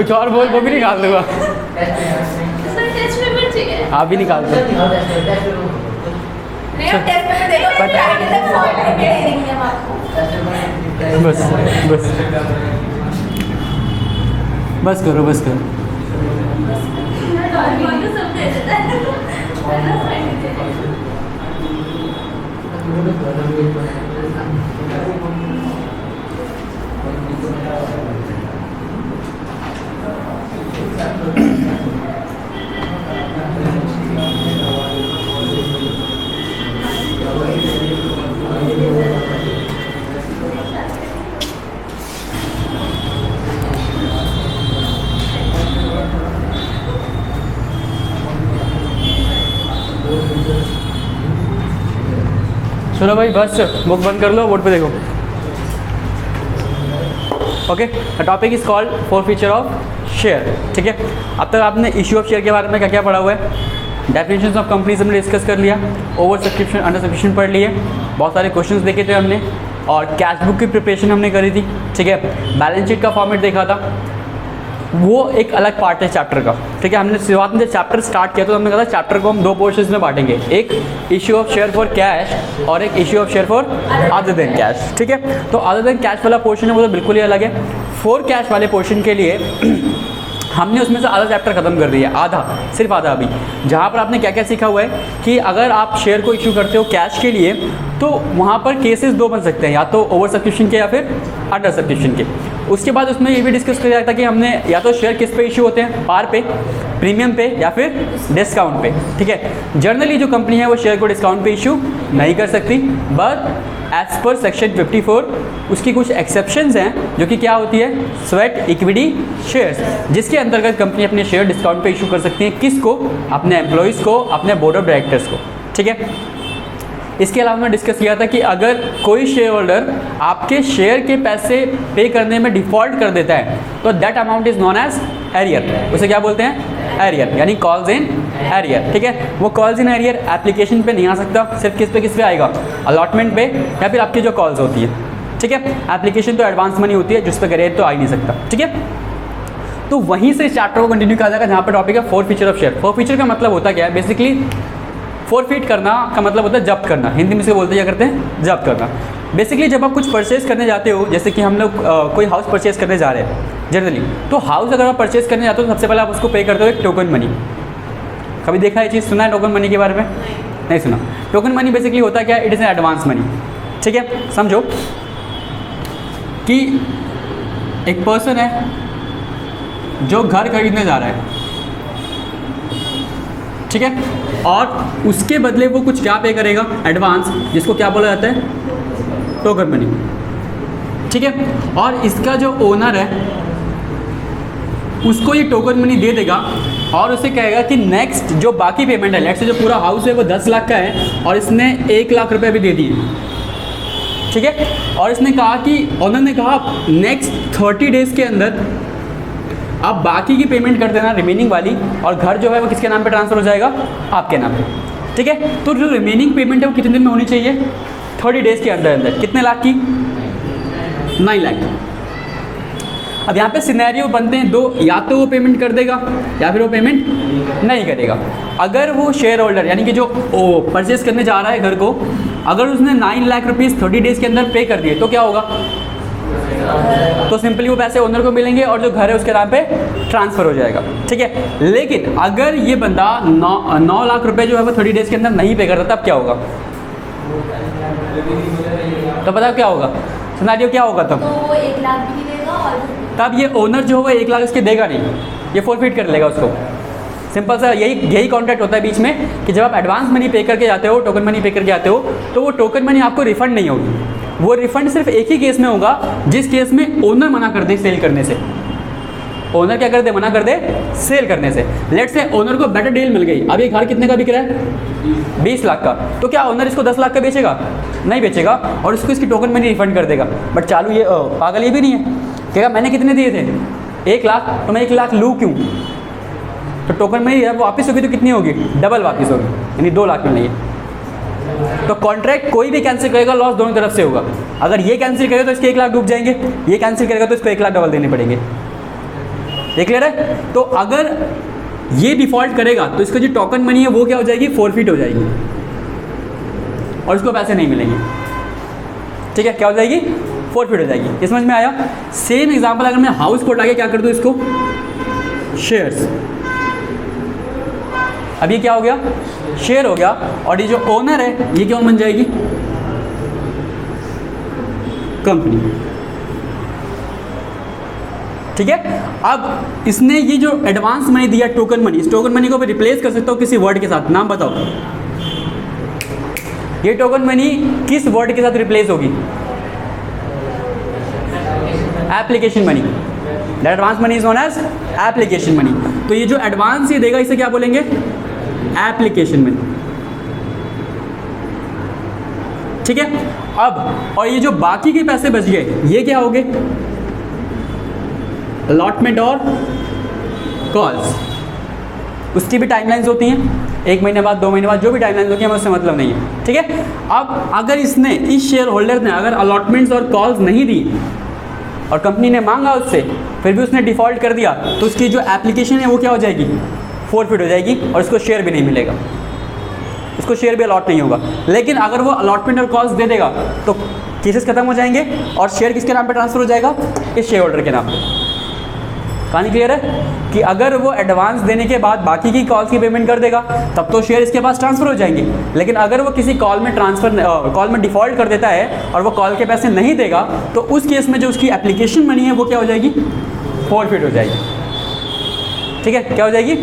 कुछ और बोल, वो भी निकाल दूंगा। आप भी निकाल दो। बस बस बस करो, बस करो। चलो भाई बस बुक बंद कर लो, बोर्ड पे देखो। Okay, the topic is called four feature of share. ठीक है, अब तक आपने इश्यू ऑफ शेयर के बारे में क्या क्या पढ़ा हुआ है, डेफिनेशन ऑफ कंपनीज हमने डिस्कस कर लिया, ओवर सब्सक्रिप्शन अंडर सब्सक्रिप्शन पढ़ लिए, बहुत सारे क्वेश्चंस देखे थे हमने, और कैश बुक की प्रिपरेशन हमने करी थी। ठीक है, बैलेंस शीट का फॉर्मेट देखा था, वो एक अलग पार्ट है चैप्टर का। ठीक है, हमने शुरुआत में जब चैप्टर स्टार्ट किया तो हमने कहा था चैप्टर को हम दो पोर्शंस में बांटेंगे, एक issue of share for cash और एक issue of share for other than cash. ठीक है, तो अदर देन कैश वाला पोर्शन है वो तो बिल्कुल ही अलग है। फॉर कैश वाले पोर्शन के लिए हमने उसमें से आधा चैप्टर खत्म कर दिया, आधा, सिर्फ आधा अभी, जहाँ पर आपने क्या क्या सीखा हुआ है कि अगर आप शेयर को इशू करते हो कैश के लिए तो वहाँ पर केसेस दो बन सकते हैं, या तो ओवर सब्सक्रिप्शन के या फिर अंडर सब्सक्रिप्शन के। उसके बाद उसमें ये भी डिस्कस किया था कि हमने या तो शेयर किस पे इशू होते हैं, पार पे, प्रीमियम पे या फिर डिस्काउंट पे। ठीक है, जनरली जो कंपनी है वो शेयर को डिस्काउंट पे इशू नहीं कर सकती, बट एज पर सेक्शन 54 उसकी कुछ एक्सेप्शंस हैं जो कि क्या होती है, स्वेट इक्विटी शेयर्स, जिसके अंतर्गत कंपनी अपने शेयर डिस्काउंट पे इशू कर सकती है। किसको? अपने एम्प्लॉयज़ को, अपने बोर्ड ऑफ डायरेक्टर्स को। ठीक है, इसके अलावा हमने डिस्कस किया था कि अगर कोई शेयर होल्डर आपके शेयर के पैसे पे करने में डिफ़ॉल्ट कर देता है तो that amount is known as arrear. उसे क्या बोलते हैं? एरियर, यानी कॉल्स इन एरियर। ठीक है, वो कॉल्स इन एरियर एप्लीकेशन पे नहीं आ सकता, सिर्फ किस पे आएगा? अलॉटमेंट पे या फिर आपकी जो कॉल्स होती है। ठीक है, एप्लीकेशन तो एडवांस मनी होती है जिस पर एरियर तो आ ही नहीं सकता। ठीक है, तो वहीं से इस चैप्टर को कंटिन्यू किया जाएगा जहाँ पर टॉपिक है four feature of share. Four feature का मतलब होता क्या है? बेसिकली फोरफीट करना का मतलब होता है जब्त करना, हिंदी में से बोलते क्या करते हैं? जब्त करना। बेसिकली जब आप कुछ परचेज़ करने जाते हो, जैसे कि हम लोग कोई हाउस परचेज़ करने जा रहे हैं जनरली, तो हाउस अगर आप परचेज़ करने जाते हो तो सबसे पहले आप उसको पे करते हो एक टोकन मनी। कभी देखा है चीज़, सुना है टोकन मनी के बारे में? नहीं सुना। टोकन मनी बेसिकली होता क्या है? It is an advance money. ठीक है, समझो कि एक पर्सन है जो घर खरीदने जा रहा है, ठीक है, और उसके बदले वो कुछ क्या पे करेगा? एडवांस, जिसको क्या बोला जाता है? Token money. ठीक है, और इसका जो ओनर है उसको ये टोकन मनी दे देगा और उसे कहेगा कि नेक्स्ट जो बाकी पेमेंट है, लेट्स से जो पूरा हाउस है वो 10 लाख का है और इसने 1 लाख रुपए भी दे दिए। ठीक है, और इसने कहा कि ओनर ने कहा नेक्स्ट 30 डेज़ के अंदर आप बाकी की पेमेंट कर देना, रिमेनिंग वाली, और घर जो है वो किसके नाम पे ट्रांसफ़र हो जाएगा? आपके नाम पे। ठीक है, तो जो रिमेनिंग पेमेंट है वो कितने दिन में होनी चाहिए? 30 डेज़ के अंदर अंदर। कितने लाख की? 9 लाख। अब यहाँ पे सिनेरियो बनते हैं दो, या तो वो पेमेंट कर देगा या फिर वो पेमेंट नहीं करेगा। अगर वो शेयर होल्डर यानी कि जो परचेज़ करने जा रहा है घर को, अगर उसने 9 लाख रुपीज़ 30 डेज़ के अंदर पे कर दिए तो क्या होगा? तो सिंपली वो पैसे ओनर को मिलेंगे और जो घर है उसके नाम पे ट्रांसफ़र हो जाएगा। ठीक है, लेकिन अगर ये बंदा 9 लाख रुपए जो है वो 30 डेज़ के अंदर नहीं पे करता, तब क्या होगा? तो पता क्या होगा सिनेरियो क्या होगा तब? तो 1 लाख भी नहीं देगा और तब ये ओनर जो होगा 1 लाख इसके देगा नहीं, ये फोरफीट कर लेगा उसको। सिंपल सा यही कॉन्ट्रैक्ट होता है बीच में कि जब आप एडवांस मनी पे करके जाते हो, टोकन मनी पे करके आते हो, तो वो टोकन मनी आपको रिफंड नहीं होगी। वो रिफंड सिर्फ एक ही केस में होगा, जिस केस में ओनर मना कर दे सेल करने से। ओनर क्या कर दे? मना कर दे सेल करने से। लेट्स से ओनर को बेटर डील मिल गई, अब ये घर कितने का बिक रहा है? 20 लाख का, तो क्या ओनर इसको 10 लाख का बेचेगा? नहीं बेचेगा, और उसको इसकी टोकन मनी रिफंड कर देगा। बट चालू ये पागल ये भी नहीं है, कहेगा मैंने कितने दिए थे? 1 लाख, तो मैं 1 लाख लूँ क्यों? तो टोकन मनी वापस होगी तो कितनी होगी? डबल वापस होगी, यानी 2 लाख मिलेगी। तो कॉन्ट्रैक्ट कोई भी कैंसिल करेगा लॉस दोनों तरफ से होगा। अगर ये कैंसिल करेगा तो इसके 1 लाख डूब जाएंगे, ये कैंसिल करेगा तो इसको 1 लाख डबल देने पड़ेंगे। ये क्लियर है? तो अगर ये डिफॉल्ट करेगा तो इसका जो टोकन मनी है वो क्या हो जाएगी, फोरफिट हो जाएगी और इसको पैसे नहीं मिलेंगे। ठीक है, क्या हो जाएगी, फोरफिट हो जाएगी। ये समझ में आया? सेम एग्जांपल अगर मैं हाउस को उठा के क्या कर दूँ इसको, शेयर्स, अब ये क्या हो गया, शेयर हो गया, और ये जो ओनर है ये क्या बन जाएगी, कंपनी। ठीक है, अब इसने ये जो एडवांस मनी दिया टोकन मनी, इस टोकन मनी को मैं रिप्लेस कर सकता हूँ किसी वर्ड के साथ, नाम बताओ। ये टोकन मनी किस वर्ड के साथ रिप्लेस होगी, application money. That advance money is known as application money. तो ये जो एडवांस ये देगा इसे क्या बोलेंगे, एप्लीकेशन मनी। ठीक है, अब और ये जो बाकी के पैसे बच गए ये क्या हो गए, अलॉटमेंट और कॉल्स। उसकी भी टाइमलाइंस होती हैं, 1 महीने बाद, 2 महीने बाद, जो भी टाइमलाइंस होती है हमें उससे मतलब नहीं है। ठीक है, अब अगर इसने, इस शेयर होल्डर ने अगर अलॉटमेंट्स और कॉल्स नहीं दी और कंपनी ने मांगा उससे, फिर भी उसने डिफ़ॉल्ट कर दिया, तो उसकी जो एप्लीकेशन है वो क्या हो जाएगी, फोरफिट हो जाएगी और उसको शेयर भी नहीं मिलेगा, उसको शेयर भी अलॉट नहीं होगा। लेकिन अगर वो अलॉटमेंट और कॉल्स दे देगा तो केसेस खत्म हो जाएंगे और शेयर किसके नाम पे ट्रांसफ़र हो जाएगा, इस शेयर होल्डर के नाम पे। कहानी क्लियर है कि अगर वो एडवांस देने के बाद बाकी की कॉल्स की पेमेंट कर देगा तब तो शेयर इसके पास ट्रांसफ़र हो जाएंगे, लेकिन अगर वो किसी कॉल में कॉल में डिफ़ॉल्ट कर देता है और वो कॉल के पैसे नहीं देगा तो उस केस में जो उसकी एप्लीकेशन मनी है वो क्या हो जाएगी, फोरफिट हो जाएगी। ठीक है, क्या हो जाएगी,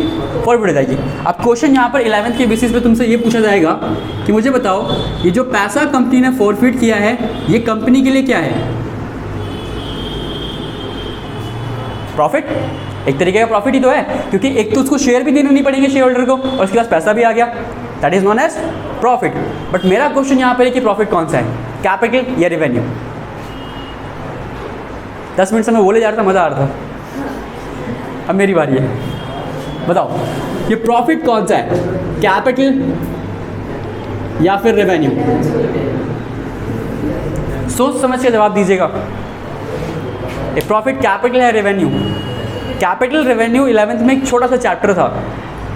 फोरफिट हो जाएगी। अब क्वेश्चन यहाँ पर 11th के बेसिस पे तुमसे ये पूछा जाएगा कि मुझे बताओ ये जो पैसा कंपनी ने फोरफिट किया है ये कंपनी के लिए क्या है, प्रॉफिट। एक तरीके का प्रॉफिट ही तो है, क्योंकि एक तो उसको शेयर भी देने नहीं पड़ेंगे शेयर होल्डर को और उसके पास पैसा भी आ गया, that is known as profit. But मेरा क्वेश्चन यहाँ पर है कि प्रॉफिट कौन सा है, कैपिटल या रेवेन्यू। 10 मिनट से मैं बोले जा रहा था, मज़ा आ रहा था। अब मेरी बारी है, बताओ ये प्रॉफिट कौन सा है, कैपिटल या फिर रेवेन्यू। सोच समझ के जवाब दीजिएगा, ये प्रॉफिट कैपिटल है रेवेन्यू। कैपिटल रेवेन्यू 11th में एक छोटा सा चैप्टर था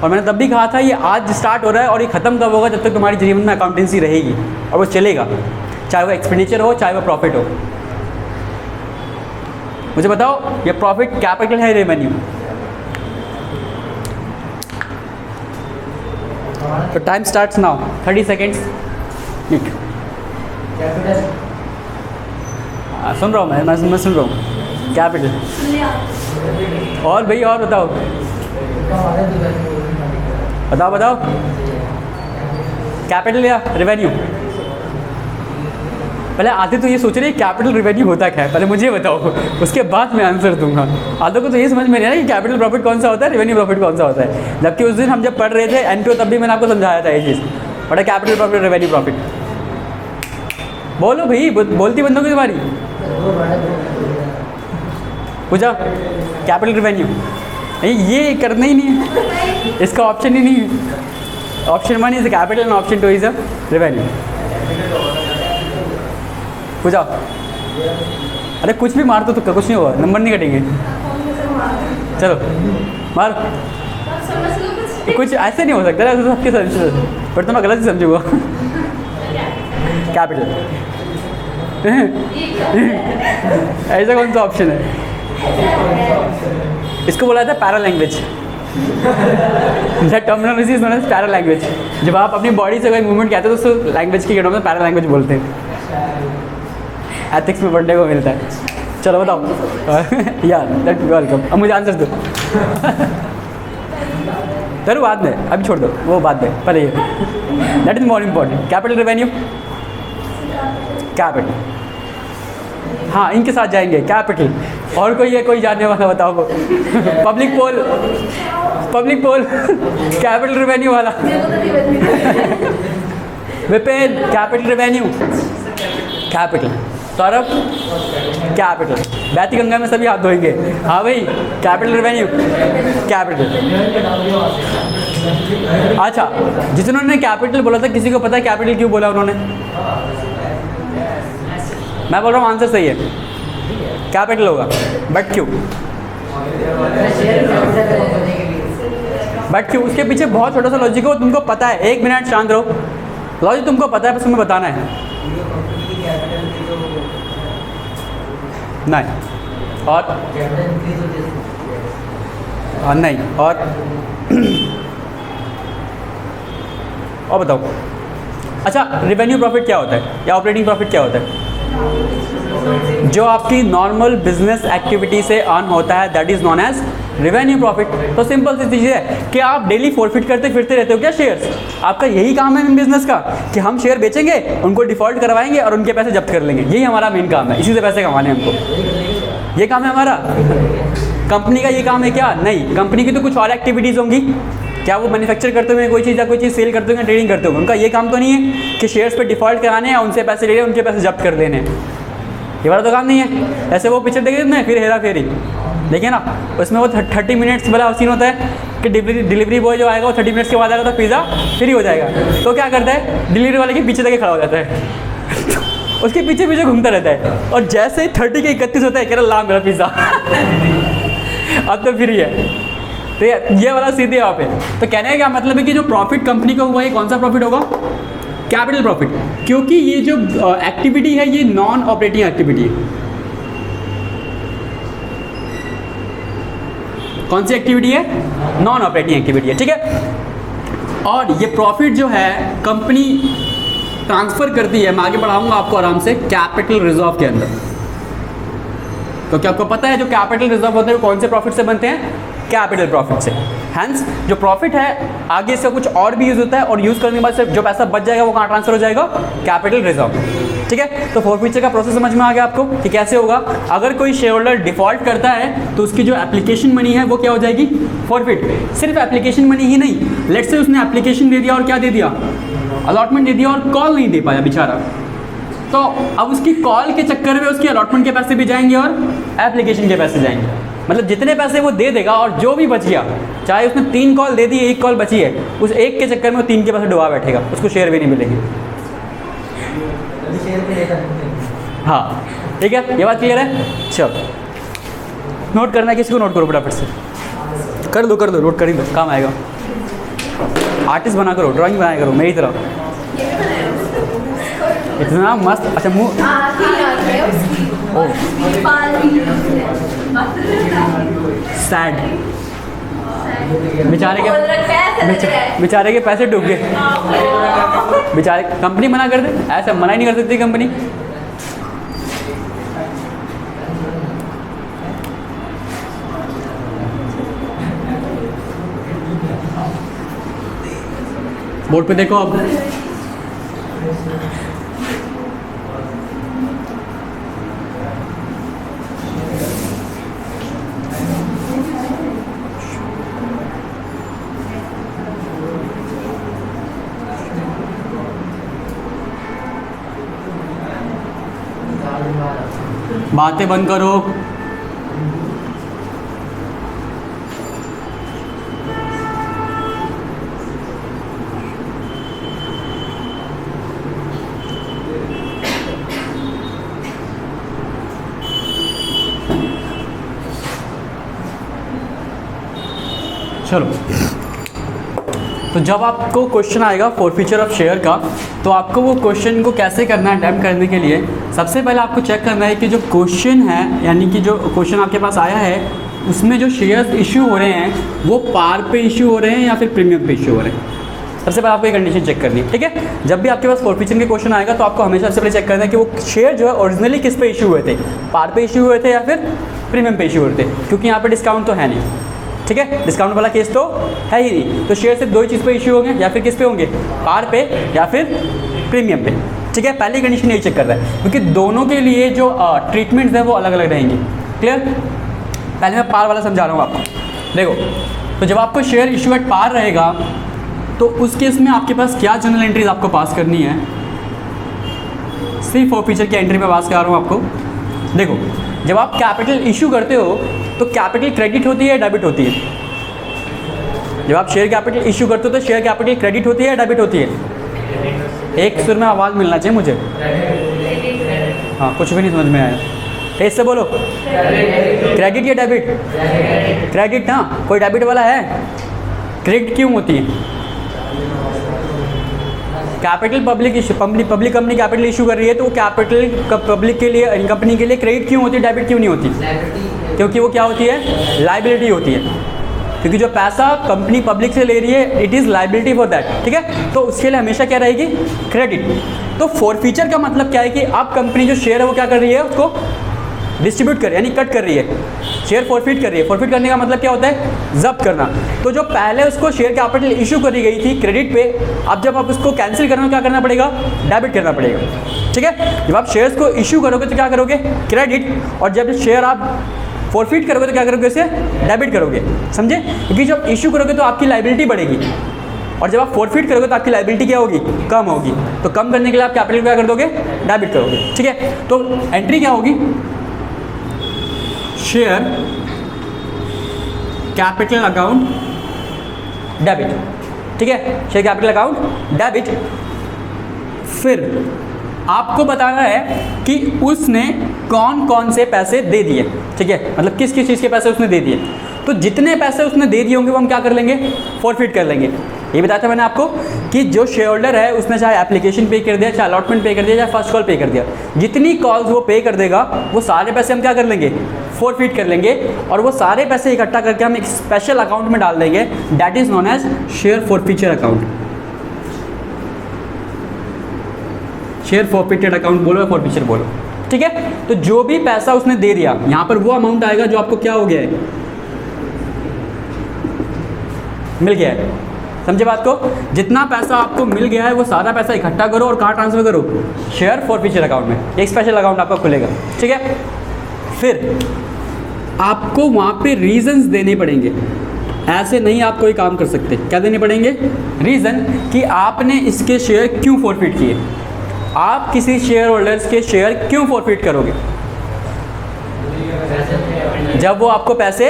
और मैंने तब भी कहा था ये आज स्टार्ट हो रहा है और ये ख़त्म कब होगा, जब तक तुम्हारी जीवन में अकाउंटेंसी रहेगी और वो चलेगा, चाहे वो एक्सपेंडिचर हो चाहे वो प्रॉफिट हो। मुझे बताओ ये प्रॉफिट कैपिटल है रेवेन्यू। तो टाइम स्टार्ट्स नाउ, 30 सेकेंड्स। सुन रहा हूँ मैं सुन रहा हूँ। कैपिटल और भाई और बताओ बताओ बताओ, कैपिटल या रेवेन्यू। पहले आते तो ये सोच रहे हैं कैपिटल रेवेन्यू होता क्या है, पहले मुझे बताओ, उसके बाद मैं आंसर दूंगा। आधों को तो ये समझ में नहीं आया कि कैपिटल प्रॉफिट कौन सा होता है, रेवेन्यू प्रॉफिट कौन सा होता है, जबकि उस दिन हम जब पढ़ रहे थे एंट्रो तब भी मैंने आपको समझाया था ये चीज़। But capital profit, revenue profit, बोलो भाई, बोलती बंदों की तुम्हारी पूछा कैपिटल रेवेन्यू। नहीं ये करना ही नहीं है, इसका ऑप्शन ही नहीं है। Option 1 is capital and option 2 is revenue. पूछा, अरे कुछ भी मार दो तो कुछ नहीं होगा, नंबर नहीं कटेंगे। चलो मार, कुछ ऐसे नहीं हो सकता ऐसे सबके समझ, पर तो मैं गलत ही समझूंगा। कैपिटल ऐसा कौन सा ऑप्शन है, इसको बोला जाता है paralanguage. Terminology is known as paralanguage. जब आप अपनी बॉडी से कोई मूवमेंट कहते हैं तो उसको लैंग्वेज की में पैरा लैंग्वेज बोलते हैं। एथिक्स में पढ़ने को मिलता है। चलो बताओ यार, दैट वेलकम। अब मुझे आंसर दो। चलो बाद में, अभी छोड़ दो वो बाद में, पहले ये that is more important. Capital revenue, capital, हाँ इनके साथ जाएंगे कैपिटल। और कोई है, कोई जानने वाला बताओ वो। Public poll, public poll, capital revenue वाला। Vipin capital revenue, capital. Saurabh capital. बैती गंगा में सभी हाथ धोएंगे। हाँ भाई कैपिटल रेवेन्यू, कैपिटल। अच्छा, जिन्होंने कैपिटल बोला था किसी को पता है कैपिटल क्यों बोला उन्होंने? मैं बोल रहा हूँ आंसर सही है, कैपिटल होगा, बट क्यों? बट क्यों, उसके पीछे बहुत छोटा सा लॉजिक है, वो तुमको पता है। 1 मिनट शांत रहो, लॉजिक तुमको पता है, बस तुम्हें बताना है। नहीं और हाँ नहीं और बताओ। अच्छा, रेवेन्यू प्रॉफिट क्या होता है या ऑपरेटिंग प्रॉफिट क्या होता है? जो आपकी नॉर्मल बिजनेस एक्टिविटी से अर्न होता है, that is known as revenue profit. तो सिंपल सी चीज़ है कि आप डेली फॉरफिट करते फिरते रहते हो क्या शेयर्स? आपका यही काम है बिजनेस का कि हम शेयर बेचेंगे, उनको डिफॉल्ट करवाएंगे और उनके पैसे जब्त कर लेंगे। यही हमारा मेन काम है, इसी से पैसे कमाने हमको, ये काम है हमारा। कंपनी का ये काम है क्या? नहीं, कंपनी की तो कुछ और एक्टिविटीज़ होंगी। क्या वो मैन्युफैक्चर करते हुए कोई चीज़ या कोई चीज़ सेल करते हुए, ट्रेडिंग करते हुए? उनका ये काम तो नहीं है कि शेयर्स पे डिफॉल्ट कराने हैं, उनसे पैसे ले लें, उनके पैसे जब्त कर देने, ये वाला तो काम नहीं है। ऐसे वो पिक्चर देखे ना, फिर हेरा फेरी देखिए ना, उसमें वो 30 मिनट्स वाला सीन होता है कि डिलीवरी बॉय जो आएगा वो 30 मिनट्स के बाद आएगा तो पिज़्ज़ा फ्री हो जाएगा। तो क्या करता है, डिलीवरी वाले के पीछे जाके खड़ा हो जाता है उसके पीछे पीछे घूमता रहता है, और जैसे ही 30 के 31 होता है, कह रहा ला मेरा पिज़्ज़ा अब तो फ्री है। तो ये वाला सीधे यहाँ पे। तो कहने का क्या मतलब है कि जो प्रॉफिट कंपनी का हुआ, ये कौन सा प्रॉफिट होगा? कैपिटल प्रॉफिट, क्योंकि ये जो एक्टिविटी है ये नॉन ऑपरेटिंग एक्टिविटी है। कौन सी एक्टिविटी है? नॉन ऑपरेटिंग एक्टिविटी है, ठीक है। और ये प्रॉफिट जो है कंपनी ट्रांसफर करती है, मैं आगे बढ़ाऊंगा आपको आराम से, कैपिटल रिजर्व के अंदर। क्योंकि आपको पता है जो कैपिटल रिजर्व होते हैं वो कौन से प्रॉफिट से बनते हैं? कैपिटल प्रॉफिट से। हैंस जो प्रॉफिट है आगे इसका कुछ और भी यूज़ होता है, और यूज़ करने के बाद से जो पैसा बच जाएगा वो कहाँ ट्रांसफर हो जाएगा? कैपिटल रिजर्व, ठीक है। तो फॉरफीचर का प्रोसेस समझ में आ गया आपको कि कैसे होगा। अगर कोई शेयर होल्डर डिफॉल्ट करता है तो उसकी जो एप्लीकेशन मनी है वो क्या हो जाएगी? फॉरफिट। सिर्फ एप्लीकेशन मनी ही नहीं, लेट्स से उसने एप्लीकेशन दे दिया और क्या दे दिया? अलॉटमेंट दे दिया, और कॉल नहीं दे पाया बेचारा, तो अब उसकी कॉल के चक्कर में उसकी अलॉटमेंट के पैसे भी जाएंगे और एप्लीकेशन के पैसे जाएंगे। मतलब जितने पैसे वो दे देगा और जो भी बच गया, चाहे उसने 3 कॉल दे दी, 1 कॉल बची है, उस एक के चक्कर में वो 3 के पैसे डुबा बैठेगा, उसको शेयर भी नहीं मिलेंगे। हाँ ठीक है, ये बात क्लियर है। चलो नोट करना है, किसी को नोट करो फटाफट से, कर दो नोट कर ही दो, काम आएगा। आर्टिस्ट बना करो, ड्राइंग बनाया करो मेरी तरह, इतना मस्त। अच्छा मुँह सैड, बेचारे के पैसे डूब गए, बेचारे। कंपनी मना कर दे, ऐसा मना ही नहीं कर सकती कंपनी। बोर्ड पे देखो अब, बातें बंद करो। चलो, तो जब आपको क्वेश्चन आएगा फॉरफीचर ऑफ शेयर का, तो आपको वो क्वेश्चन को कैसे करना है अटैम्प्ट करने के लिए, सबसे पहले आपको चेक करना है कि जो क्वेश्चन है, यानी कि जो क्वेश्चन आपके पास आया है उसमें जो शेयर्स इशू हो रहे हैं वो पार पे इशू हो रहे हैं या फिर प्रीमियम पे इशू हो रहे हैं। सबसे पहले आपको ये कंडीशन चेक करनी है, ठीक है। जब भी आपके पास फॉरफीचर के क्वेश्चन आएगा तो आपको हमेशा सबसे पहले चेक करना है कि वो शेयर जो है ओरिजिनली किस पे इशू हुए थे, पार पे इशू हुए थे या फिर प्रीमियम पे इशू हुए थे, क्योंकि यहाँ पर डिस्काउंट तो है नहीं, ठीक है। डिस्काउंट वाला केस तो है ही नहीं, तो शेयर सिर्फ 2 ही चीज़ पे इशू होंगे, या फिर किस पे होंगे? पार पे या फिर प्रीमियम पे, ठीक है। पहली कंडीशन यही चेक कर रहा है, क्योंकि दोनों के लिए जो ट्रीटमेंट्स हैं वो अलग अलग रहेंगी। क्लियर? पहले मैं पार वाला समझा रहा हूँ आपको। देखो, तो जब आपको शेयर इशू एट पार रहेगा तो उस केस में आपके पास क्या जनरल एंट्रीज आपको पास करनी है? सिर्फ फॉरफीचर की एंट्री में पास करा रहा हूँ आपको। देखो, जब आप कैपिटल इशू करते हो तो कैपिटल क्रेडिट होती है, डेबिट होती है? जब आप शेयर कैपिटल इशू करते हो तो शेयर कैपिटल क्रेडिट होती है, डेबिट होती है? एक सुर में आवाज़ मिलना चाहिए मुझे। हाँ, कुछ भी नहीं समझ में आया। तेज से बोलो, क्रेडिट या डेबिट? क्रेडिट ना, कोई डेबिट वाला है? क्रेडिट क्यों होती है? Capital public company capital issue कर रही है, तो वो कैपिटल पब्लिक के लिए, कंपनी के लिए क्रेडिट क्यों होती है, डेबिट क्यों नहीं होती? क्योंकि वो क्या होती है? लाइबिलिटी होती है। क्योंकि जो पैसा कंपनी पब्लिक से ले रही है, it is liability for that, ठीक है। तो उसके लिए हमेशा क्या रहेगी? क्रेडिट। तो फॉरफीचर का मतलब क्या है कि अब कंपनी जो शेयर है वो क्या कर रही है, उसको डिस्ट्रीब्यूट कर, यानी कट कर रही है, शेयर फॉरफिट कर रही है। फॉरफिट करने का मतलब क्या होता है? जब्त करना। तो जो पहले उसको शेयर कैपिटल इशू करी गई थी क्रेडिट पे, अब जब आप उसको कैंसिल करना, क्या करना पड़ेगा? डेबिट करना पड़ेगा, ठीक है। जब आप शेयर्स को इशू करोगे तो क्या करोगे? क्रेडिट। और जब शेयर आप फॉरफिट करोगे तो क्या करोगे? इसे डेबिट करोगे, समझे? क्योंकि जब इशू करोगे तो आपकी लाइबिलिटी बढ़ेगी, और जब आप फॉरफिट करोगे तो आपकी लाइबिलिटी क्या होगी? कम होगी। तो कम करने के लिए आप कैपिटल क्या कर दोगे? डेबिट करोगे, ठीक है। तो एंट्री क्या होगी? शेयर कैपिटल अकाउंट डेबिट, ठीक है। Share capital account debit. फिर आपको बताना है कि उसने कौन कौन से पैसे दे दिए, ठीक है, मतलब किस किस चीज़ के पैसे उसने दे दिए। तो जितने पैसे उसने दे दिए होंगे वो हम क्या कर लेंगे? फॉरफिट कर लेंगे। ये बताया था मैंने आपको कि जो शेयर होल्डर है उसने चाहे एप्लीकेशन पे कर दिया, चाहे अलॉटमेंट पे कर दिया, चाहे फर्स्ट कॉल पे कर दिया, जितनी कॉल्स वो पे कर देगा वो सारे पैसे हम क्या कर लेंगे? फॉरफिट कर लेंगे। और वो सारे पैसे इकट्ठा करके हम एक स्पेशल अकाउंट में डाल देंगे, that is known as share forfeiture account. Share forfeited account बोलो या फॉरफीचर बोलो, ठीक है। तो जो भी पैसा उसने दे दिया, यहाँ पर वो अमाउंट आएगा जो आपको क्या हो गया है? मिल गया है। समझे बात को? जितना पैसा आपको मिल गया है वो सारा पैसा इकट्ठा करो और कहाँ ट्रांसफर करो? शेयर फॉरफीचर अकाउंट में। एक स्पेशल अकाउंट आपका खुलेगा, ठीक है। फिर आपको वहाँ पे रीजंस देने पड़ेंगे, ऐसे नहीं आप कोई काम कर सकते। क्या देने पड़ेंगे? रीज़न कि आपने इसके शेयर क्यों फॉरफिट किए। आप किसी शेयर होल्डर्स के शेयर क्यों फॉरफिट करोगे? जब वो आपको पैसे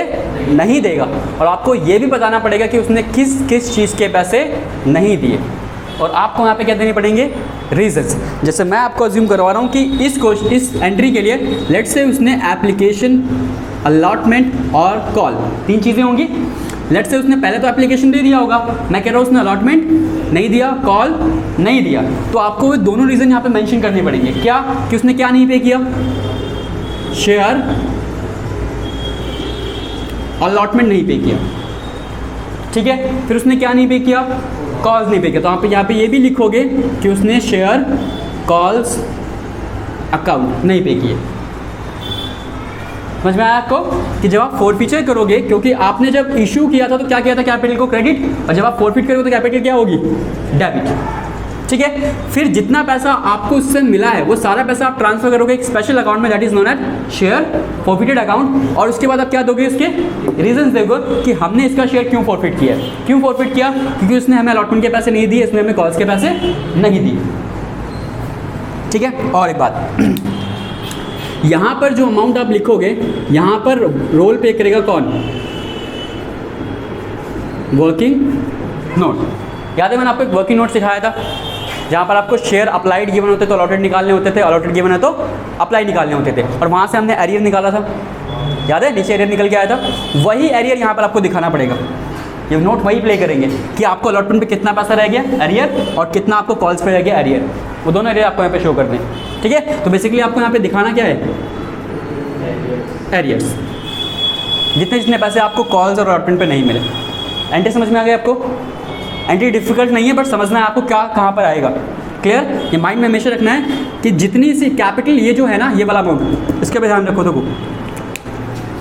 नहीं देगा। और आपको ये भी बताना पड़ेगा कि उसने किस किस चीज़ के पैसे नहीं दिए, और आपको यहाँ पे क्या देने पड़ेंगे? रीजंस। जैसे मैं आपको अज्यूम करवा रहा हूँ कि इस एंट्री के लिए लेट्स से उसने एप्लीकेशन, अलॉटमेंट और कॉल, 3 चीज़ें होंगी। लेट्स से उसने पहले तो एप्लीकेशन दे दिया होगा, मैं कह रहा हूँ उसने अलॉटमेंट नहीं दिया, कॉल नहीं दिया। तो आपको वो दोनों रीज़न यहाँ पे मेंशन करने पड़ेंगे। क्या? कि उसने क्या नहीं पे किया? शेयर अलॉटमेंट नहीं पे किया, ठीक है। फिर उसने क्या नहीं पे किया? कॉल्स नहीं पे किया। तो आप यहाँ पे ये भी लिखोगे कि उसने शेयर कॉल्स अकाउंट नहीं पे किए। समझ में आया आपको? कि जब आप फॉरफीचर करोगे, क्योंकि आपने जब इशू किया था तो क्या किया था? कैपिटल को क्रेडिट, और जब आप फॉरफिट करोगे तो कैपिटल क्या होगी? डेबिट, ठीक है। फिर जितना पैसा आपको उससे मिला है वो सारा पैसा आप ट्रांसफर करोगे एक स्पेशल अकाउंट में, that is known as share forfeited account. और उसके बाद आप क्या दोगे? उसके रीजंस दोगे कि हमने इसका शेयर क्यों फॉरफिट किया। क्यों फॉरफिट किया? क्योंकि उसने हमें अलॉटमेंट के पैसे नहीं दिए, इसने हमें कॉल्स के पैसे नहीं दिए, ठीक है। और एक बात, यहाँ पर जो अमाउंट आप लिखोगे, यहाँ पर रोल पे करेगा कौन? Working note. याद है मैंने आपको एक वर्किंग नोट सिखाया था, जहाँ पर आपको शेयर अप्लाइड गिवन होते तो अलॉटेड निकालने होते थे, अलॉटेड गिवन है तो अप्लाई निकालने होते थे, और वहाँ से हमने एरियर निकाला था। याद है? नीचे एरियर निकल के आया था। वही एरियर यहाँ पर आपको दिखाना पड़ेगा। ये नोट वही प्ले करेंगे कि आपको अलॉटमेंट पे कितना पैसा रह गया एरियर, और कितना आपको कॉल्स पे रह गया एरियर। वो दोनों एरियर आपको यहाँ पे शो कर दें, ठीक है। तो बेसिकली आपको यहाँ पे दिखाना क्या है? एरियर्स, जितने जितने पैसे आपको कॉल्स और अलॉटमेंट पे नहीं मिले। एंट्री समझ में आ गया आपको? एंट्री डिफिकल्ट नहीं है, बट समझना है आपको क्या कहाँ पर आएगा। क्लियर? ये माइंड में हमेशा रखना है कि जितनी सी कैपिटल, ये जो है ना, ये वाला अमाउंट, इसके पे ध्यान रखो। देखो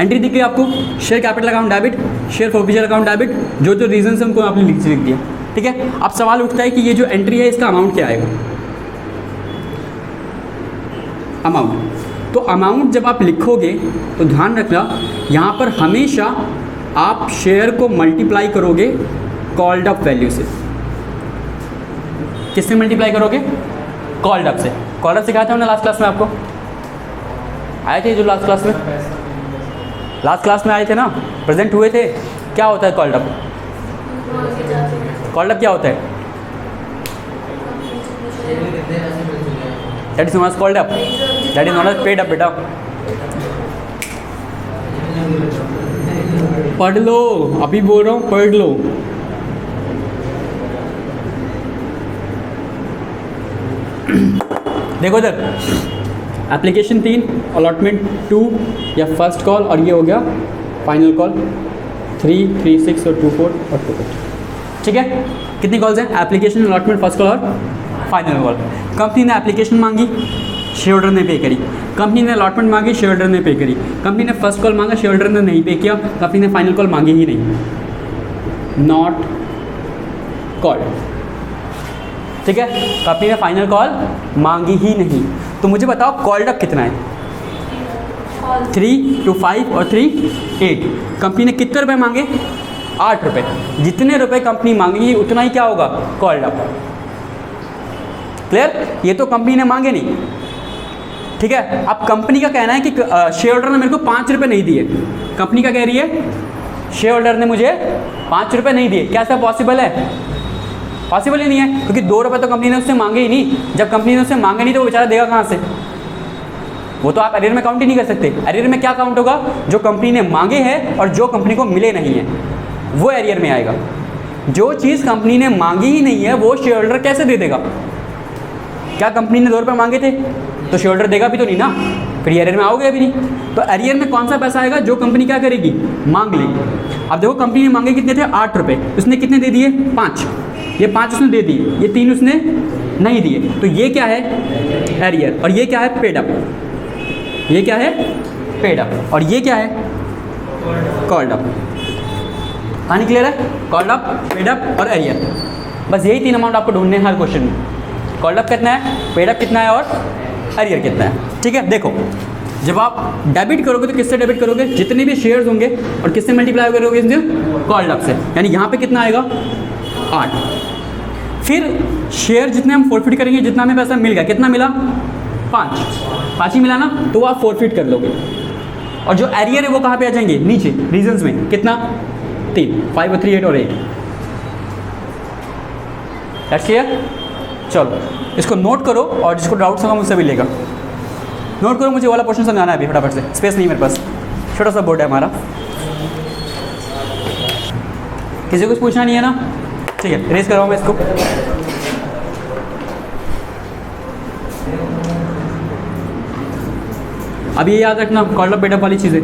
एंट्री दिख गई आपको, share capital account debit, share forfeiture account debit, जो जो रीजन है उनको आपने लिख दिया, ठीक है। अब सवाल उठता है कि ये जो एंट्री है इसका अमाउंट क्या आएगा? अमाउंट, तो अमाउंट जब आप लिखोगे तो ध्यान रखना, यहाँ पर हमेशा आप शेयर को मल्टीप्लाई करोगे कॉल्ड अप वैल्यू से। किससे मल्टीप्लाई करोगे? कॉल्ड अप से। कॉल्ड अप सिखाया था हमने लास्ट क्लास में, आपको आए थे जो लास्ट क्लास में? लास्ट क्लास में आए थे ना, प्रेजेंट हुए थे। क्या होता है कॉल्ड अप? कॉल्ड अप क्या होता है? That is not called up, that is not paid up बेटा। पढ़ लो, अभी बोल रहा हूँ पढ़ लो। देखो इधर, एप्लीकेशन 3, अलॉटमेंट 2 या फर्स्ट कॉल, और ये हो गया फाइनल कॉल 3, 3, 6 और 2, 4 और 2, 8। ठीक है, कितनी कॉल्स हैं? एप्लीकेशन, अलॉटमेंट, फर्स्ट कॉल और फाइनल कॉल। कंपनी ने एप्लीकेशन मांगी, शेयर होल्डर ने पे करी। कंपनी ने अलॉटमेंट मांगी, शेयर होल्डर ने पे करी। कंपनी ने फर्स्ट कॉल मांगा, शेयर होल्डर ने नहीं पे किया। कंपनी ने फाइनल कॉल मांगी ही नहीं, नॉट कॉल्ड। ठीक है, कंपनी ने फाइनल कॉल मांगी ही नहीं। तो मुझे बताओ कॉल्ड अप कितना है? 3 to 5 और 3, 8। कंपनी ने कितने रुपए मांगे? 8 रुपये। जितने रुपए कंपनी मांगेगी उतना ही क्या होगा? Called up. क्लियर? ये तो कंपनी ने मांगे नहीं। ठीक है, अब कंपनी का कहना है कि शेयर होल्डर ने मेरे को 5 रुपये नहीं दिए। कंपनी का कह रही है शेयर होल्डर ने मुझे 5 रुपये नहीं दिए। क्या ऐसा पॉसिबल है? पॉसिबल ही नहीं है, क्योंकि 2 रुपये तो कंपनी ने उससे मांगे ही नहीं। जब कंपनी ने उससे मांगे नहीं तो वो बेचारा देगा कहाँ से? वो तो आप एरियर में काउंट ही नहीं कर सकते। एरियर में क्या काउंट होगा? जो कंपनी ने मांगे हैं और जो कंपनी को मिले नहीं है, वो एरियर में आएगा। जो चीज़ कंपनी ने मांगी ही नहीं है वो शेयर होल्डर कैसे दे देगा? क्या कंपनी ने 2 रुपये मांगे थे तो शेयर होल्डर देगा भी तो नहीं ना, फिर एरियर में आओगे अभी नहीं। तो एरियर में कौन सा पैसा आएगा? जो कंपनी क्या करेगी? मांग लेगी। अब देखो कंपनी ने मांगे कितने थे? 8 रुपये। उसने कितने दे दिए? 5। ये 5 उसने दे दिए, ये 3 उसने नहीं दिए। तो ये क्या है? एरियर। और ये क्या है? Paid up. ये क्या है? Paid up. और ये क्या है? Called up. कहानी क्लियर है? कॉल्ड अप, पेड अप और एरियर। बस यही 3 अमाउंट आपको ढूंढने हैं हर क्वेश्चन में। कॉल्ड अप कितना है, पेड अप कितना है और एरियर कितना है। ठीक है, देखो जब आप डेबिट करोगे तो किससे डेबिट करोगे? जितने भी शेयर्स होंगे, और किससे मल्टीप्लाई करोगे? इससे कॉल्ड अप से। यानी यहाँ पे कितना आएगा? 8। फिर शेयर जितने हम फॉरफिट करेंगे, जितना हमें पैसा मिल गया, कितना मिला? 5 ही मिला ना, तो वो आप फॉरफिट कर लोगे। और जो एरियर है वो कहाँ पे आ जाएंगे? नीचे रीजंस में। कितना? 3, 5 और 3, 8 और 8। That's clear? चलो इसको नोट करो, और जिसको डाउट्स होगा मुझसे भी लेगा। नोट करो, मुझे वाला क्वेश्चन समझाना है अभी फटाफट से। स्पेस नहीं मेरे पास, छोटा सा बोर्ड है हमारा। किसी को कुछ पूछना नहीं है ना? ठीक है, रेस कर रहा हूँ मैं इसको। अब ये याद रखना, कॉल्ड अप पेड अप वाली चीज़ें।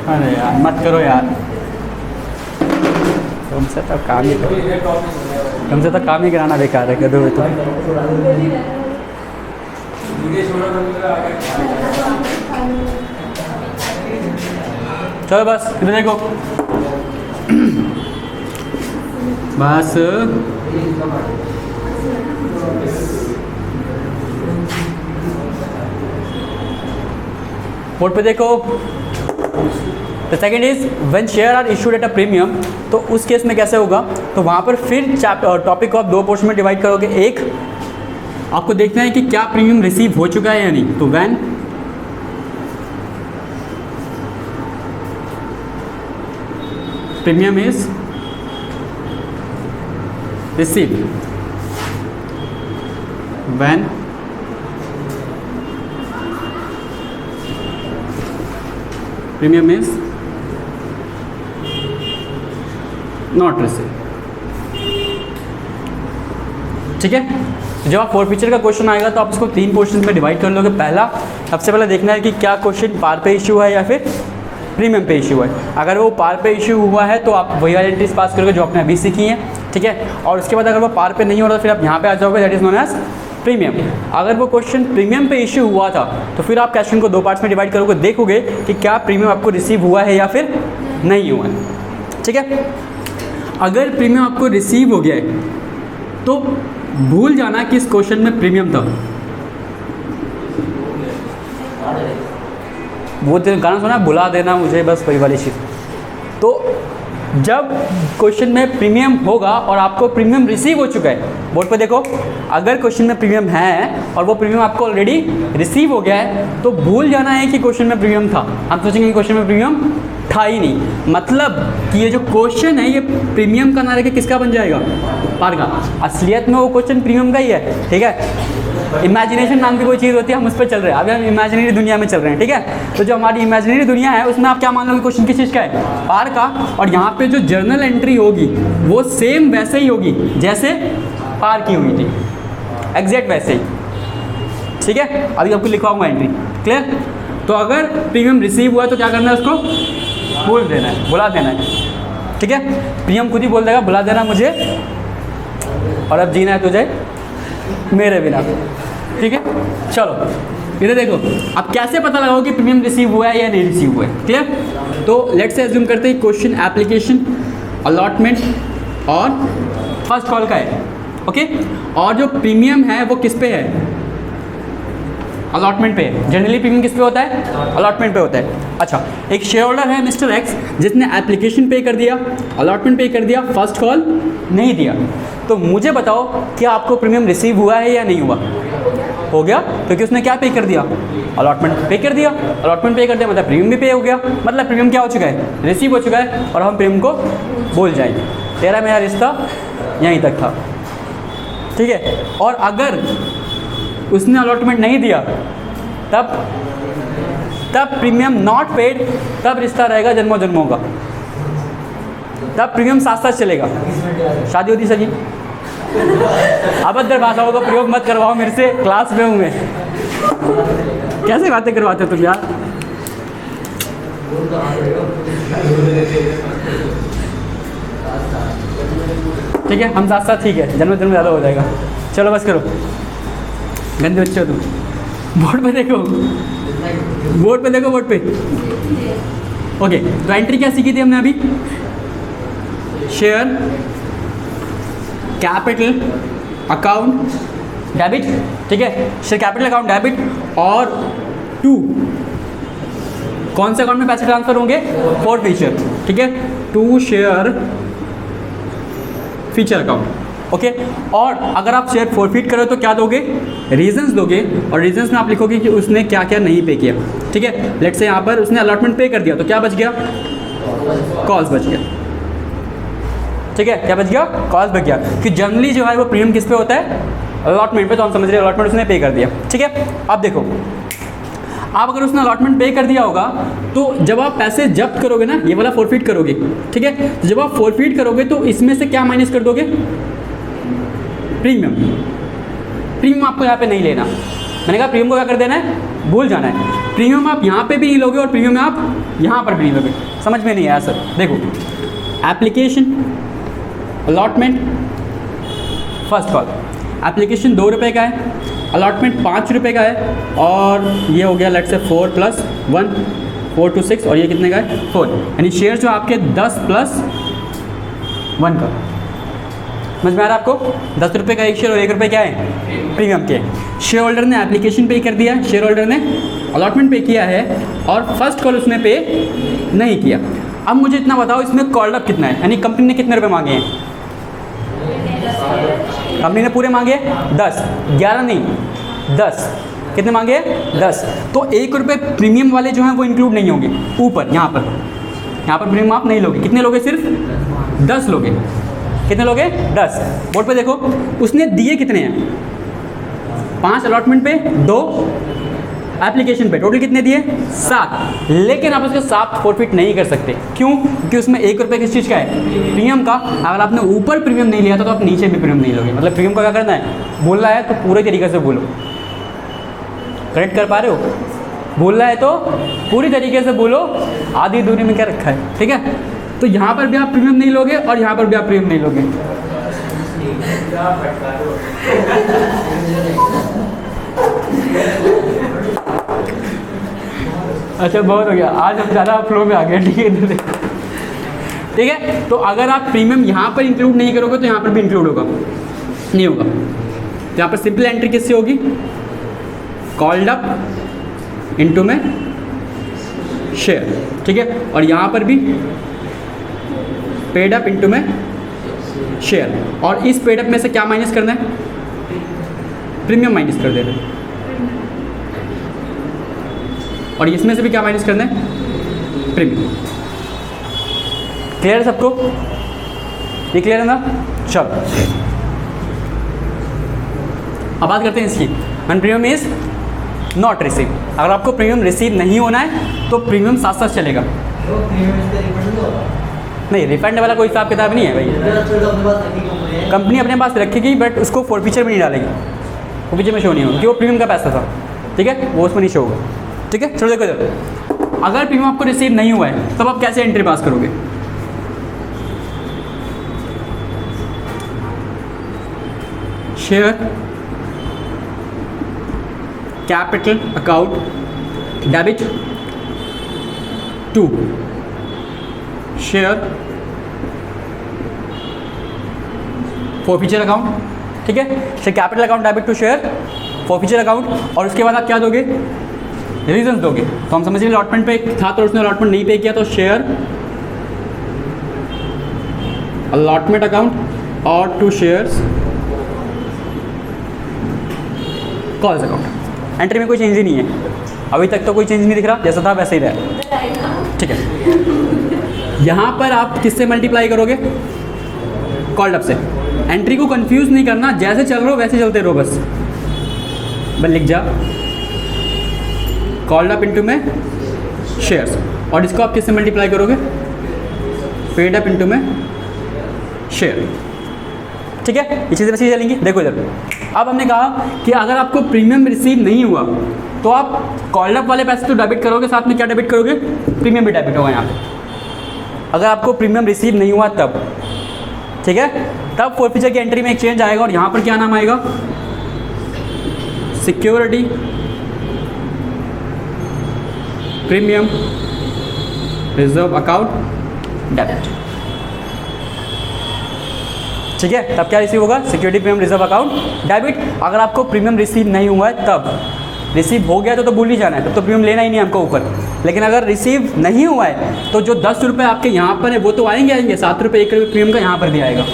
अरे यार मत करो यार, तुमसे तो काम ही कराना बेकार है। कह दो तो चलो बस इधर देखो। बस बोर्ड पे देखो। The second is when share are issued at a premium. तो उस केस में कैसे होगा? तो वहाँ पर फिर टॉपिक को आप 2 पोर्शन में डिवाइड करोगे। एक आपको देखना है कि क्या प्रीमियम रिसीव हो चुका है या नहीं। तो when premium is receive, when premium is not receive. ठीक है, तो जब आप फॉरफीचर का क्वेश्चन आएगा तो आप इसको 3 पोर्शन में डिवाइड कर लोगे। पहला, सबसे पहले देखना है कि क्या क्वेश्चन पार पे इशू है या फिर प्रीमियम पे इशू है। अगर वो पार पे इशू हुआ है तो आप वही वाली एंट्रीज पास करोगे जो आपने अभी सीखी हैं। ठीक है, और उसके बाद अगर वो पार पे नहीं हो रहा तो फिर आप यहाँ पे आ जाओगे, that is known as premium. अगर वो क्वेश्चन प्रीमियम पे इशू हुआ था तो फिर आप क्वेश्चन को 2 पार्ट्स में डिवाइड करोगे, देखोगे कि क्या प्रीमियम आपको रिसीव हुआ है या फिर नहीं हुआ है। ठीक है, अगर प्रीमियम आपको रिसीव हो गया है तो भूल जाना कि इस क्वेश्चन में प्रीमियम था। वो गाना सुना, बुला देना मुझे, बस वही वाली चीज़। तो जब क्वेश्चन में प्रीमियम होगा और आपको प्रीमियम रिसीव हो चुका है, बोर्ड पे देखो, अगर क्वेश्चन में प्रीमियम है और वो प्रीमियम आपको ऑलरेडी रिसीव हो गया है तो भूल जाना है कि क्वेश्चन में प्रीमियम था। हम सोचेंगे कि क्वेश्चन में प्रीमियम था ही नहीं। मतलब कि ये जो क्वेश्चन है ये प्रीमियम का ना रह के किसका बन जाएगा, पार का। असलियत में वो क्वेश्चन प्रीमियम का ही है, ठीक है। इमेजिनेशन नाम की कोई चीज़ होती है, हम उस पर चल रहे हैं, अभी हम इमेजिनरी दुनिया में चल रहे हैं, ठीक है। तो जो हमारी इमेजिनरी दुनिया है उसमें आप क्या मान लोगे, क्वेश्चन किस चीज़ का है, पार का। और यहाँ पे जो जर्नल एंट्री होगी वो सेम वैसे ही होगी जैसे पार की हुई थी, एग्जैक्ट वैसे ही, ठीक है। अभी आपको लिखवाऊंगा एंट्री, क्लियर। तो अगर प्रीमियम रिसीव हुआ तो क्या करना है, उसको बोल देना है, बुला देना है, ठीक है। प्रीमियम खुद ही बोल देगा बुला देना मुझे, और अब जीना है तुझे मेरे बिना, ठीक है। चलो इधर देखो, अब कैसे पता लगाओ कि प्रीमियम रिसीव हुआ है या नहीं रिसीव हुआ है, क्लियर। तो लेट्स से अज्यूम करते हैं क्वेश्चन एप्लीकेशन अलॉटमेंट और फर्स्ट कॉल का है, ओके। और जो प्रीमियम है वो किस पे है, अलॉटमेंट पे है। जनरली प्रीमियम किस पे होता है, अलॉटमेंट पे होता है। अच्छा, एक शेयर होल्डर है मिस्टर एक्स जिसने एप्लीकेशन पे कर दिया, अलॉटमेंट पे कर दिया, फर्स्ट कॉल नहीं दिया। तो मुझे बताओ क्या आपको प्रीमियम रिसीव हुआ है या नहीं हुआ, हो गया, क्योंकि उसने क्या पे कर दिया, अलॉटमेंट पे कर दिया। अलॉटमेंट पे कर दिया मतलब प्रीमियम भी पे हो गया, मतलब प्रीमियम क्या हो चुका है, रिसीव हो चुका है। और हम प्रीमियम को बोल जाएंगे तेरा मेरा रिश्ता यहीं तक था, ठीक है। और अगर उसने अलॉटमेंट नहीं दिया तब प्रीमियम नॉट पेड, तब रिश्ता रहेगा जन्मों जन्मों का, तब प्रीमियम साथ साथ चलेगा। शादी होती सजी, अभद्र भाषाओं का प्रयोग मत करवाओ मेरे से, क्लास में हूँ मैं। कैसे बातें करवाते हो तुम यार। ठीक है, हम साथ साथ, ठीक है, जन्म जन्म ज़्यादा हो जाएगा। चलो बस करो, गंदे बच्चे हो तुम। बोर्ड पे देखो, बोर्ड पे देखो, बोर्ड पे। ओके, तो एंट्री क्या सीखी थी हमने अभी, शेयर कैपिटल अकाउंट डेबिट, ठीक है। शेयर कैपिटल अकाउंट डेबिट, और टू कौन से अकाउंट में पैसे ट्रांसफर होंगे, फॉर फीचर, ठीक है, to share feature account, okay. और अगर आप शेयर फॉरफिट करो तो क्या दोगे, रीजंस दोगे, और रीजंस में आप लिखोगे कि उसने क्या क्या नहीं पे किया, ठीक है। लेट्स से यहाँ पर उसने अलॉटमेंट पे कर दिया तो क्या बच गया, कॉल्स बच गया, ठीक है। क्या बच गया, कॉल्स बच गया। कि जनरली जो है वो प्रीमियम किस पे होता है, अलॉटमेंट पे, तो हम समझ रहे हैं अलॉटमेंट उसने पे कर दिया, ठीक है। अब देखो, आप अगर उसने अलॉटमेंट पे कर दिया होगा तो जब आप पैसे जब्त करोगे ना, ये वाला फॉरफिट करोगे, ठीक है। तो जब आप फॉरफिट करोगे तो इसमें से क्या माइनस कर दोगे, प्रीमियम। प्रीमियम आपको यहाँ पे नहीं लेना, मैंने कहा प्रीमियम को क्या कर देना है, भूल जाना है। प्रीमियम आप यहाँ पे भी नहीं लोगे और प्रीमियम आप यहाँ पर भी नहीं लोगे, समझ में नहीं आया सर। देखो, application allotment first call, application 2 रुपये का है, अलॉटमेंट 5 रुपये का है, और ये हो गया लेट्स से 4 + 1 4 to 6, और ये कितने का है, 4। यानी शेयर जो आपके 10 + 1 का, समझ में आ रहा है आपको। 10 रुपये का एक शेयर और 1 रुपये क्या है, प्रीमियम के। शेयर होल्डर ने एप्लीकेशन पे कर दिया, शेयर होल्डर ने अलॉटमेंट पे किया है, और फर्स्ट कॉल उसने पे नहीं किया। अब मुझे इतना बताओ इसमें कॉल्ड अप कितना है, यानी कंपनी ने कितने रुपये मांगे हैं, कंपनी ने पूरे मांगे 10, 11 नहीं 10, कितने मांगे 10। तो 1 रुपये प्रीमियम वाले जो हैं वो इंक्लूड नहीं होंगे ऊपर, यहाँ पर प्रीमियम आप नहीं लोगे। कितने लोगे, सिर्फ 10 लोगे। कितने लोगे, 10। बोर्ड पे देखो, उसने दिए कितने हैं, 5 अलॉटमेंट पे, 2 एप्लीकेशन पे, टोटल कितने दिए, 7। लेकिन आप उसके 7 फॉरफिट नहीं कर सकते, क्यों, क्योंकि उसमें 1 रुपये किस चीज़ का है, प्रीमियम का। अगर आपने ऊपर प्रीमियम नहीं लिया था तो आप नीचे भी प्रीमियम नहीं लोगे। मतलब प्रीमियम का क्या करना है, बोलना है तो पूरे तरीके से बोलो। करेक्ट कर पा रहे हो, बोलना है तो पूरी तरीके से बोलो, आधी दूरी में क्या रखा है, ठीक है। तो यहाँ पर भी आप प्रीमियम नहीं लोगे और यहाँ पर भी आप प्रीमियम नहीं लोगे। अच्छा, बहुत हो गया, आज हम ज़्यादा फ्लो में आ गए, ठीक है। ठीक है, तो अगर आप प्रीमियम यहाँ पर इंक्लूड नहीं करोगे तो यहाँ पर भी इंक्लूड होगा, नहीं होगा। तो यहाँ पर सिंपल एंट्री किससे होगी, कॉल्ड अप इनटू में शेयर, ठीक है। और यहाँ पर भी पेड अप इनटू में शेयर, और इस पेड अप में से क्या माइनस करना है, प्रीमियम माइनस कर देना है, और इसमें से भी क्या माइनस करना है, प्रीमियम। क्लियर है सबको? ये क्लियर है ना? चलो अब बात करते हैं इसकी। One premium is not receive. अगर आपको प्रीमियम रिसीव नहीं होना है तो प्रीमियम साथ साथ चलेगा। नहीं, रिफंड वाला कोई हिसाब किताब नहीं है भाई। कंपनी अपने पास रखेगी बट उसको फॉरफीचर में नहीं डालेगी, फॉरफीचर में शो नहीं होगा क्योंकि वो प्रीमियम का पैसा था, ठीक है, वो उसमें नहीं शो होगा, ठीक है। चलो देखो इधर, अगर प्रीमियम आपको रिसीव नहीं हुआ है तब आप कैसे एंट्री पास करोगे? Share capital account debit to share forfeiture account, ठीक है। Share capital account debit to share forfeiture account, और उसके बाद आप क्या दोगे? रीजन दोगे। तो हम समझिए अलॉटमेंट पे था तो उसने अलॉटमेंट नहीं पे किया तो शेयर अलॉटमेंट अकाउंट और to shares calls account. Entry में कोई चेंज ही नहीं है, अभी तक तो कोई चेंज नहीं दिख रहा, जैसा था वैसे ही रहा, ठीक है। यहाँ पर आप किससे मल्टीप्लाई करोगे? कॉल्ड अप से। एंट्री को कंफ्यूज नहीं करना, जैसे चल रहे हो वैसे चलते रहो बस। बस लिख जा कॉल्ड अप इनटू में शेयर्स, और इसको आप किससे मल्टीप्लाई करोगे? पेड अप इनटू में शेयर, ठीक है। ये चीज़ें वैसे चलेंगी। देखो इधर, अब हमने कहा कि अगर आपको प्रीमियम रिसीव नहीं हुआ तो आप कॉल्ड अप वाले पैसे तो डेबिट करोगे, साथ में क्या डेबिट करोगे? प्रीमियम भी डेबिट होगा यहाँ पे। अगर आपको प्रीमियम रिसीव नहीं हुआ तब, ठीक है, तब फॉरफीचर की एंट्री में एक चेंज आएगा और यहाँ पर क्या नाम आएगा? Security premium reserve account debit, ठीक है। तब क्या रिसीव होगा? Security premium reserve account debit. अगर आपको प्रीमियम रिसीव नहीं हुआ है तब, रिसीव हो गया तो भूल ही जाना है, तब तो प्रीमियम लेना ही नहीं हमको ऊपर। लेकिन अगर रिसीव नहीं हुआ है तो जो 10 रुपये आपके यहाँ पर है वो तो आएंगे, 7 रुपये 1 रुपये प्रीमियम का यहाँ पर भी आएगा।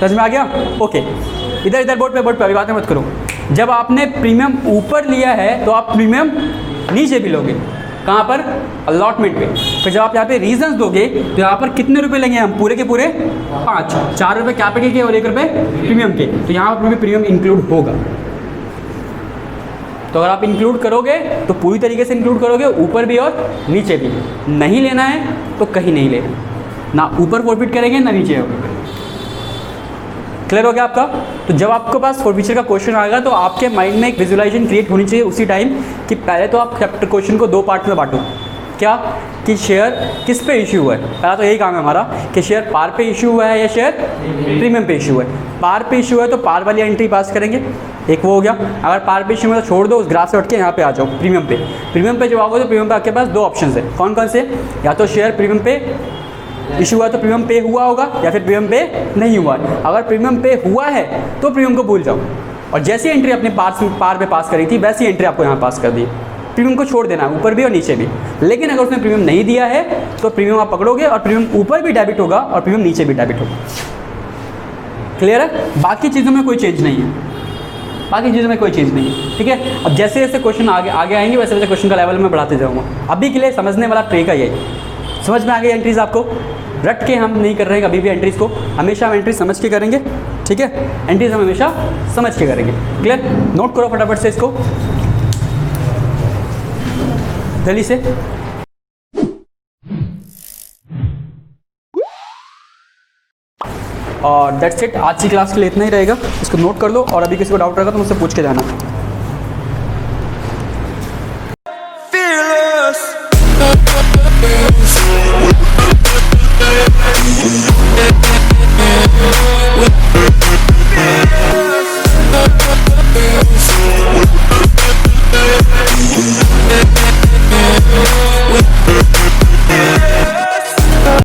समझ में आ गया? ओके, इधर बोर्ड पे अभी बातें मत करो। जब आपने प्रीमियम ऊपर लिया है तो आप प्रीमियम नीचे भी लोगे। कहाँ पर? अलॉटमेंट पे। फिर जब आप यहाँ पे रीजंस दोगे तो यहाँ पर कितने रुपए लेंगे हम? पूरे के पूरे 5, 4 रुपये कैपिटल के और 1 रुपये प्रीमियम के। तो यहाँ पर भी प्रीमियम इंक्लूड होगा। तो अगर आप इंक्लूड करोगे तो पूरी तरीके से इंक्लूड करोगे, ऊपर भी और नीचे भी। नहीं लेना है तो कहीं नहीं लेना, ना ऊपर फॉरफिट करेंगे ना नीचे। क्लियर हो गया आपका? तो जब आपके पास फॉरफीचर का क्वेश्चन आएगा तो आपके माइंड में एक विजुअलाइजेशन क्रिएट होनी चाहिए उसी टाइम कि पहले तो आप क्वेश्चन को 2 पार्ट में बांटो। क्या? कि शेयर किस पे इशू हुआ है। पहला तो यही काम है हमारा कि शेयर पार पे इशू हुआ है या शेयर प्रीमियम पे इशू है। पार पे इशू है तो पार वाली एंट्री पास करेंगे, एक वो हो गया। अगर पार पे इशू में तो छोड़ दो, उस ग्राफ से उठ के यहाँ पे आ जाओ प्रीमियम पे। प्रीमियम पे जो आओगे तो प्रीमियम पे आपके पास 2 ऑप्शन है। कौन कौन से? या तो शेयर प्रीमियम पे इशू हुआ तो प्रीमियम पे हुआ होगा, या फिर प्रीमियम पे नहीं हुआ है। अगर प्रीमियम पे हुआ है तो प्रीमियम को भूल जाओ, और जैसी एंट्री अपने पार पे पास करी थी वैसी एंट्री आपको यहाँ पास कर दी। प्रीमियम को छोड़ देना है ऊपर भी और नीचे भी। लेकिन अगर उसने प्रीमियम नहीं दिया है तो प्रीमियम आप पकड़ोगे और प्रीमियम ऊपर भी डेबिट होगा और प्रीमियम नीचे भी डेबिट होगा। क्लियर है? बाकी चीज़ों में कोई चेंज नहीं है, बाकी चीज़ों में कोई चीज़ नहीं है, ठीक है। अब जैसे जैसे क्वेश्चन आगे आएंगे वैसे वैसे क्वेश्चन का लेवल मैं बढ़ाते जाऊँगा। अभी के लिए समझने वाला ट्रिक है यही। समझ में आ गई एंट्रीज आपको? रट के हम नहीं कर रहे हैं कभी भी एंट्रीज को, हमेशा हम एंट्री समझ के करेंगे, ठीक है। एंट्रीज हम हमेशा समझ के करेंगे। क्लियर? नोट करो फटाफट से इसको जल्दी से। और दैट्स इट, आज की क्लास के लिए इतना ही रहेगा। इसको नोट कर लो और अभी किसी को डाउट रहेगा तो मुझसे पूछ के जाना।